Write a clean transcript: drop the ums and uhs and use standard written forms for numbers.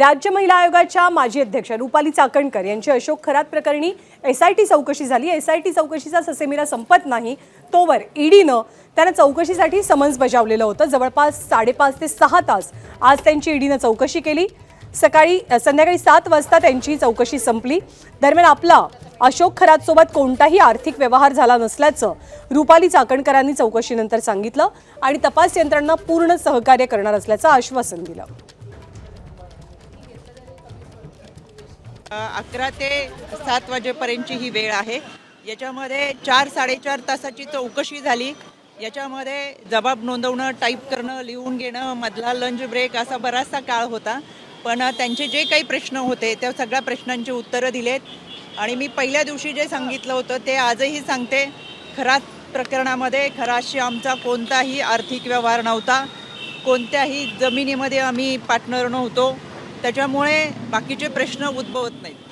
राज्य महिला आयोगाच्या माजी अध्यक्ष रुपाली चाकणकर यांची अशोक खरात प्रकरणी एसआयटी चौकशी झाली। एसआयटी चौकशीचा ससेमिरा संपत नाही तोवर ईडीनं त्यांना चौकशीसाठी समन्स बजावलेलं होतं। जवळपास 5.5 ते 6 तास आज त्यांची ईडीनं चौकशी केली। संध्याकाळी 7 वाजता त्यांची चौकशी संपली। दरम्यान आपला अशोक खरात सोबत कोणताही आर्थिक व्यवहार झाला नसल्याचं रुपाली चाकणकरांनी चौकशीनंतर सांगितलं आणि तपास यंत्रणा पूर्ण सहकार्य करणार असल्याचं आश्वासन दिलं। 11 ते 7 वाजेपर्यंतची ही वेळ आहे। याच्यामध्ये 4-4.5 तासाची चौकशी झाली। याच्यामध्ये जबाब नोंदवणं, टाईप करणं, लिहून घेणं, मधला लंच ब्रेक असा बराचसा काळ होता। पण त्यांचे जे काही प्रश्न होते त्या सगळ्या प्रश्नांची उत्तरं दिलेत आणि मी पहिल्या दिवशी जे सांगितलं होतं ते आजही सांगते। खरात प्रकरणामध्ये खराशी आमचा कोणताही आर्थिक व्यवहार नव्हता, कोणत्याही जमिनीमध्ये आम्ही पार्टनर नव्हतो, त्याच्यामुळे बाकीचे प्रश्न उद्भवत नाहीत।